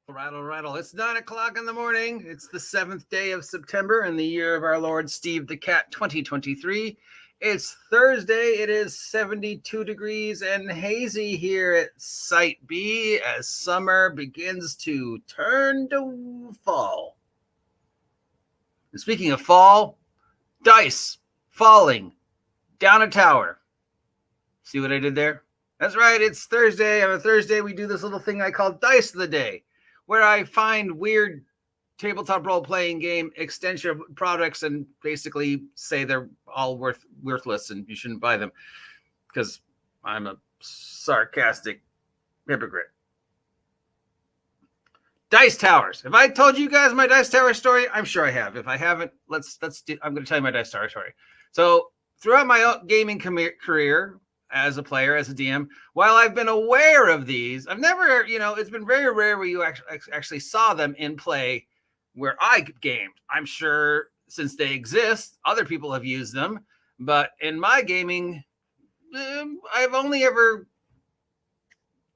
Rattle, rattle. It's 9 o'clock in the morning. It's the 7th day of September in the year of our Lord Steve the Cat 2023. It's Thursday. It is 72 degrees and hazy here at Site B as summer begins to turn to fall. And speaking of fall, dice falling down a tower. See what I did there? That's right. It's Thursday. On a Thursday, we do this little thing I call Dice of the Day, where I find weird tabletop role-playing game extension products and basically say they're all worthless and you shouldn't buy them because I'm a sarcastic hypocrite. Dice towers. Have I told you guys my dice tower story? I'm sure I have. If I haven't, I'm going to tell you my dice tower story. So throughout my gaming career, as a player, as a DM, while I've been aware of these, I've never, it's been very rare where you actually saw them in play where I gamed. I'm sure since they exist, other people have used them, but in my gaming, I've only ever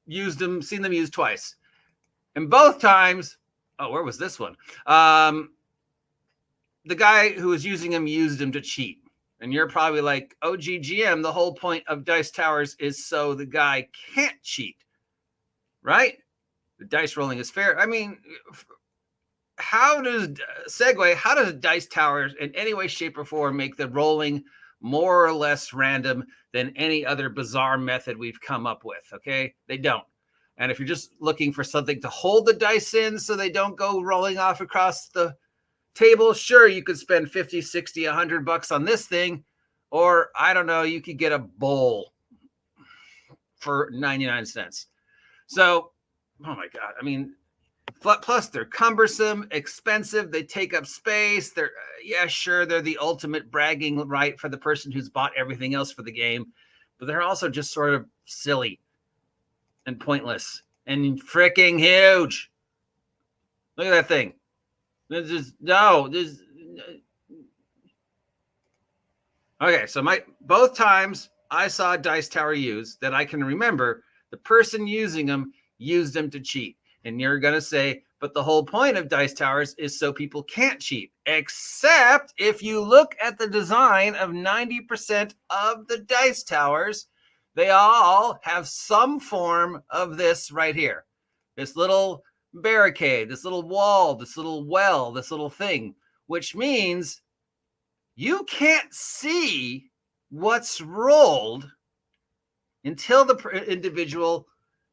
used them, seen them used twice. And both times, where was this one? The guy who was using them used them to cheat. And you're probably like, OGGM, the whole point of dice towers is so the guy can't cheat, right? The dice rolling is fair. I mean, how does dice towers in any way, shape, or form make the rolling more or less random than any other bizarre method we've come up with, okay? They don't. And if you're just looking for something to hold the dice in so they don't go rolling off across the table, sure, you could spend 50, 60, $100 on this thing, or I don't know, you could get a bowl for 99 cents. So, oh my God, I mean, plus they're cumbersome, expensive, they take up space. They're, sure, they're the ultimate bragging right for the person who's bought everything else for the game, but they're also just sort of silly and pointless and freaking huge. Look at that thing. Okay, so both times I saw a dice tower used that I can remember, the person using them used them to cheat. And you're going to say, but the whole point of dice towers is so people can't cheat. Except if you look at the design of 90% of the dice towers, they all have some form of this right here. This little barricade, this little wall, this little well, this little thing, which means you can't see what's rolled until the individual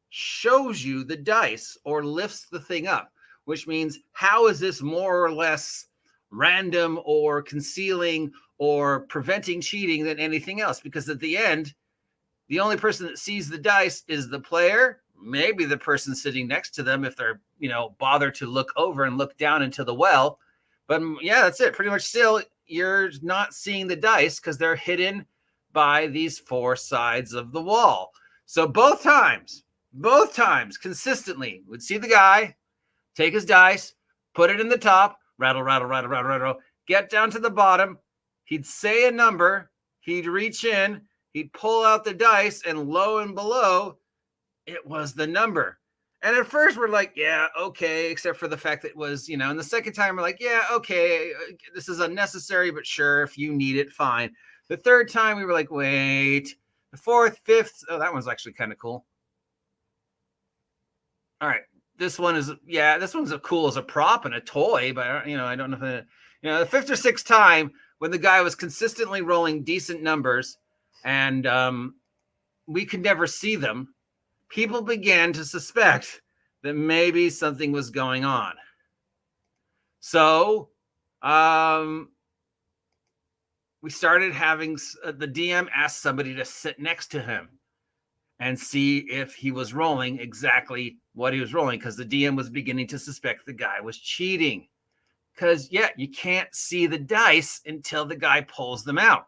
shows you the dice or lifts the thing up, which means how is this more or less random or concealing or preventing cheating than anything else? Because at the end, the only person that sees the dice is the player, maybe the person sitting next to them if they're, bother to look over and look down into the well. But yeah, that's it. Pretty much still, you're not seeing the dice because they're hidden by these four sides of the wall. So both times, consistently, would see the guy, take his dice, put it in the top, rattle, rattle, rattle, rattle, rattle, get down to the bottom. He'd say a number. He'd reach in. He'd pull out the dice, and lo and below, it was the number. And at first we're like, yeah, okay, except for the fact that it was, and the second time we're like, yeah, okay, this is unnecessary, but sure, if you need it, fine. The third time we were like, wait. The fourth, fifth, that one's actually kind of cool. All right, this one's cool as a prop and a toy, but I don't know if the fifth or sixth time when the guy was consistently rolling decent numbers and we could never see them, people began to suspect that maybe something was going on. So we started having the DM ask somebody to sit next to him and see if he was rolling exactly what he was rolling, because the DM was beginning to suspect the guy was cheating. Because, you can't see the dice until the guy pulls them out.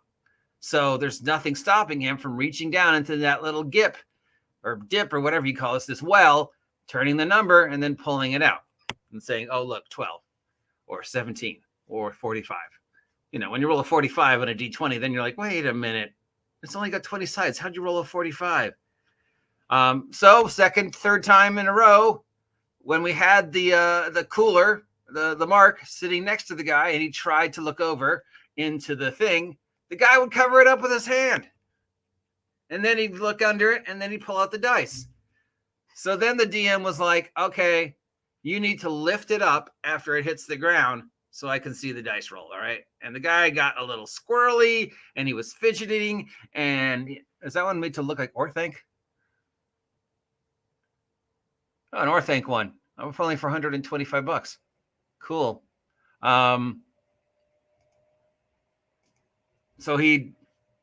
So there's nothing stopping him from reaching down into that little dip or whatever you call this well, turning the number and then pulling it out and saying, oh, look, 12 or 17 or 45. When you roll a 45 on a D20, then you're like, wait a minute. It's only got 20 sides. How'd you roll a 45? So third time in a row, when we had the cooler, the mark sitting next to the guy, and he tried to look over into the thing, the guy would cover it up with his hand. And then he'd look under it, and then he'd pull out the dice. So then the DM was like, okay, you need to lift it up after it hits the ground so I can see the dice roll, all right? And the guy got a little squirrely, and he was fidgeting, and is that one made to look like Orthanc? Oh, an Orthanc one. I'm only for $125. Cool. So he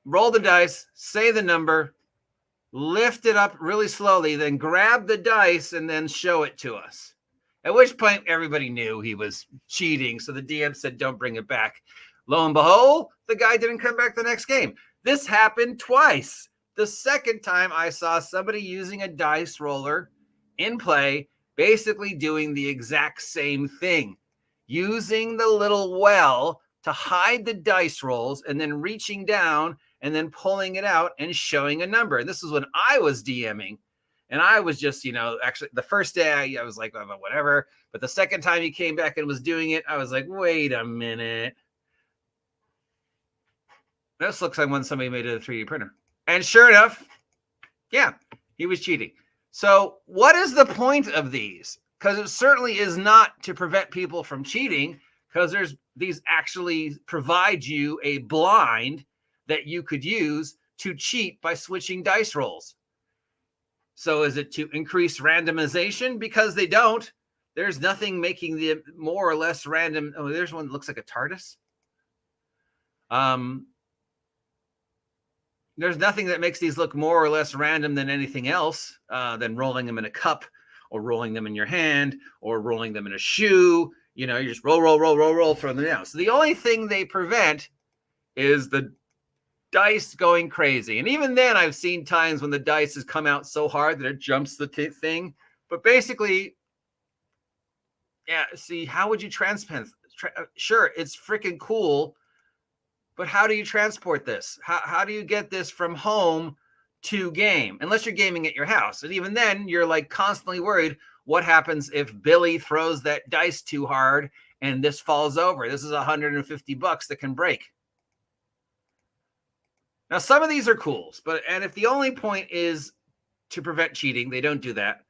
roll the dice, say the number, lift it up really slowly, then grab the dice and then show it to us. At which point everybody knew he was cheating. So the DM said, don't bring it back. Lo and behold, the guy didn't come back the next game. This happened twice. The second time I saw somebody using a dice roller in play, basically doing the exact same thing, using the little well to hide the dice rolls and then reaching down and then pulling it out and showing a number. And this is when I was DMing. And I was just, actually the first day I was like, oh, whatever. But the second time he came back and was doing it, I was like, wait a minute. This looks like one somebody made a 3D printer. And sure enough, yeah, he was cheating. So what is the point of these? Because it certainly is not to prevent people from cheating, because these actually provide you a blind that you could use to cheat by switching dice rolls. So is it to increase randomization? Because they don't. There's nothing making the more or less random. Oh, there's one that looks like a TARDIS. There's nothing that makes these look more or less random than anything else, than rolling them in a cup or rolling them in your hand or rolling them in a shoe. You just roll, throw them down. So the only thing they prevent is the dice going crazy. And even then, I've seen times when the dice has come out so hard that it jumps the thing. But basically, yeah, see, how would you transplant? Sure, it's freaking cool. But how do you transport this? How do you get this from home to game? Unless you're gaming at your house. And even then, you're like constantly worried, what happens if Billy throws that dice too hard and this falls over? This is $150 that can break. Now, some of these are cool, and if the only point is to prevent cheating, they don't do that.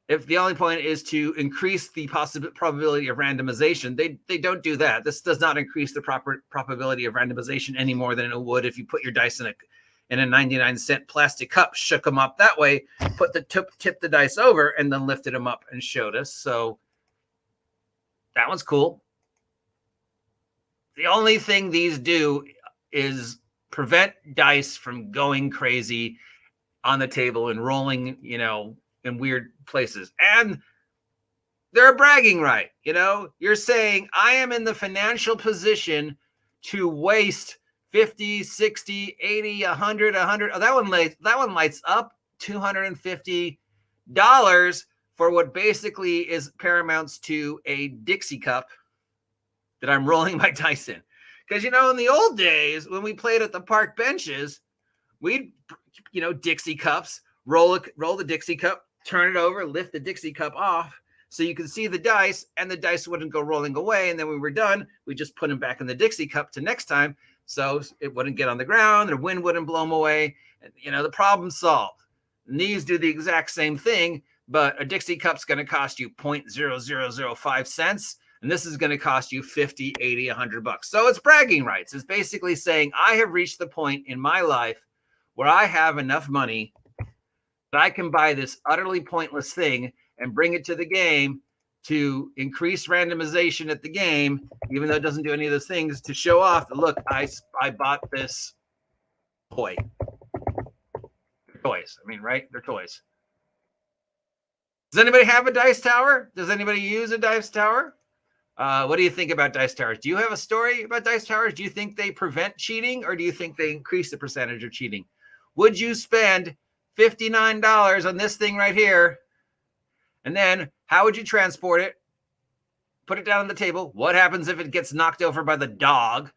If the only point is to increase the probability of randomization, they don't do that. This does not increase the probability of randomization any more than it would if you put your dice in a 99-cent plastic cup, shook them up that way, put the tip the dice over, and then lifted them up and showed us. So that one's cool. The only thing these do is prevent dice from going crazy on the table and rolling, in weird places. And they're a bragging right. You're saying, I am in the financial position to waste 50, 60, 80, 100. Oh, that one lights up $250 for what basically is paramounts to a Dixie cup that I'm rolling my dice in. Because, in the old days when we played at the park benches, we'd, Dixie cups, roll the Dixie cup, turn it over, lift the Dixie cup off so you can see the dice, and the dice wouldn't go rolling away. And then when we were done, we just put them back in the Dixie cup to next time so it wouldn't get on the ground, the wind wouldn't blow them away. And, the problem solved. And these do the exact same thing, but a Dixie cup's going to cost you 0.0005 cents. And this is going to cost you 50, 80, $100. So it's bragging rights. It's basically saying, I have reached the point in my life where I have enough money that I can buy this utterly pointless thing and bring it to the game to increase randomization at the game, even though it doesn't do any of those things, to show off that, look, I bought this toy. They're toys. Right? They're toys. Does anybody have a dice tower? Does anybody use a dice tower? What do you think about dice towers? Do you have a story about dice towers? Do you think they prevent cheating, or do you think they increase the percentage of cheating? Would you spend $59 on this thing right here? And then how would you transport it? Put it down on the table. What happens if it gets knocked over by the dog?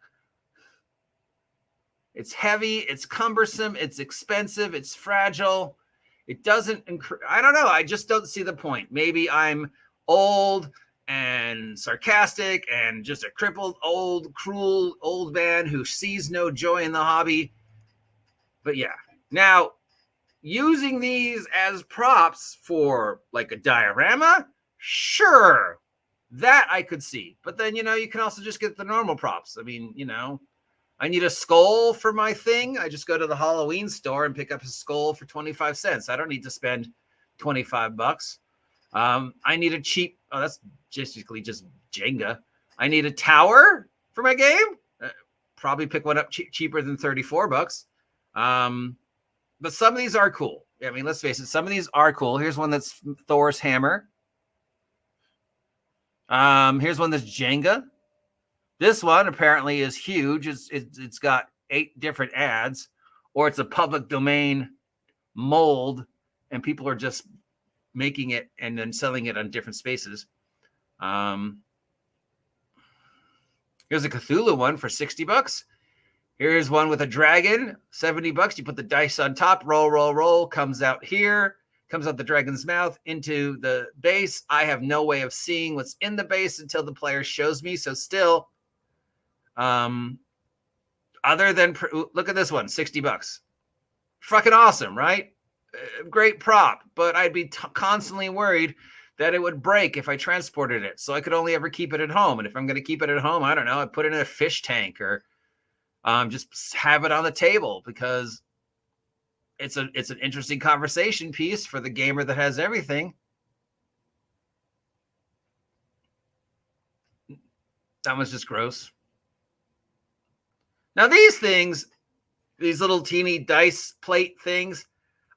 It's heavy, it's cumbersome, it's expensive, it's fragile. It doesn't, I don't know. I just don't see the point. Maybe I'm old and sarcastic and just a crippled, old, cruel old man who sees no joy in the hobby. But yeah, now using these as props for like a diorama, sure, that I could see. But then, you know, you can also just get the normal props. I mean, you know, I need a skull for my thing. I just go to the Halloween store and pick up a skull for 25 cents. I don't need to spend 25 bucks. I need a cheap, oh, that's basically just Jenga. I need a tower for my game. Probably pick one up cheaper than 34 bucks. But some of these are cool. I mean, let's face it, some of these are cool. Here's one that's Thor's hammer. Here's one that's Jenga. This one apparently is huge. It's got 8 different ads, or it's a public domain mold, and people are just making it and then selling it on different spaces. Here's a Cthulhu one for 60 bucks. Here's one with a dragon, 70 bucks. You put the dice on top, roll, roll, roll, comes out here, comes out the dragon's mouth into the base. I have no way of seeing what's in the base until the player shows me. So still, other than, look at this one, 60 bucks. Fucking awesome, right? Great prop, but I'd be constantly worried that it would break if I transported it. So I could only ever keep it at home. And if I'm going to keep it at home, I don't know, I put it in a fish tank or just have it on the table, because it's an interesting conversation piece for the gamer that has everything. That was just gross. Now these things, these little teeny dice plate things,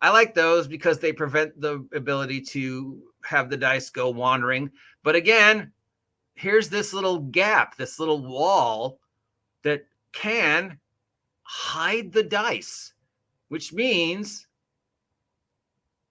I like those because they prevent the ability to have the dice go wandering. But again, here's this little gap, this little wall that can hide the dice, which means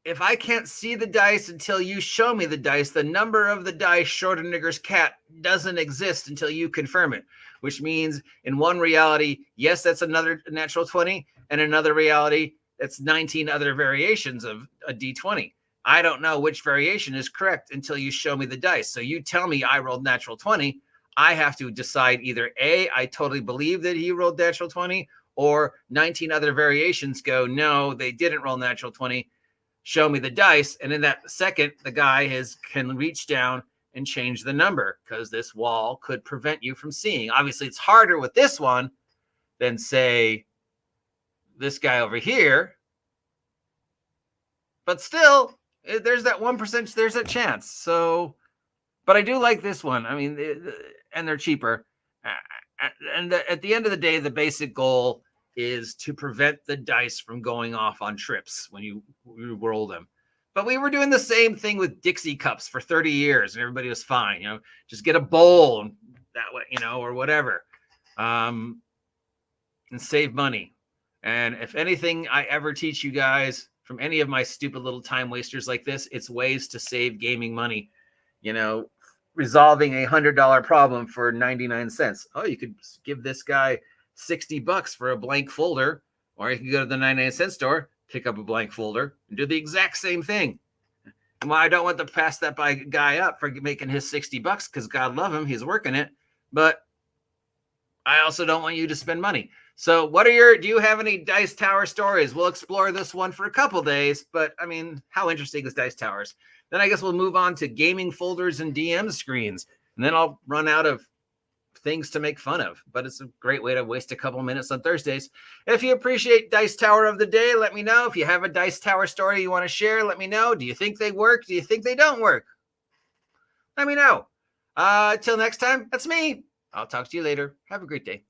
if I can't see the dice until you show me the dice, the number of the dice Schrodinger's cat doesn't exist until you confirm it, which means in one reality, yes, that's another natural 20, and another reality, that's 19 other variations of a D20. I don't know which variation is correct until you show me the dice. So you tell me I rolled natural 20. I have to decide either A, I totally believe that he rolled natural 20, or 19 other variations go, no, they didn't roll natural 20. Show me the dice. And in that second, the guy can reach down and change the number, because this wall could prevent you from seeing. Obviously, it's harder with this one than, say, this guy over here. But still, there's that 1%, there's a chance. So, but I do like this one. I mean, and they're cheaper. And at the end of the day, the basic goal is to prevent the dice from going off on trips when you roll them. But we were doing the same thing with Dixie cups for 30 years, and everybody was fine. You know, just get a bowl that way, you know, or whatever, and save money. And if anything I ever teach you guys from any of my stupid little time wasters like this, it's ways to save gaming money. You know, resolving a $100 problem for 99 cents. Oh, you could give this guy 60 bucks for a blank folder, or you can go to the 99-cent store, pick up a blank folder, and do the exact same thing. And while I don't want to pass that guy up for making his 60 bucks, because God love him, he's working it, but I also don't want you to spend money. So do you have any Dice Tower stories? We'll explore this one for a couple days, but I mean, how interesting is Dice Towers? Then I guess we'll move on to gaming folders and DM screens, and then I'll run out of things to make fun of. But it's a great way to waste a couple minutes on Thursdays. If you appreciate Dice Tower of the Day, let me know. If you have a Dice Tower story you want to share, let me know. Do you think they work? Do you think they don't work? Let me know. Till next time, that's me. I'll talk to you later. Have a great day.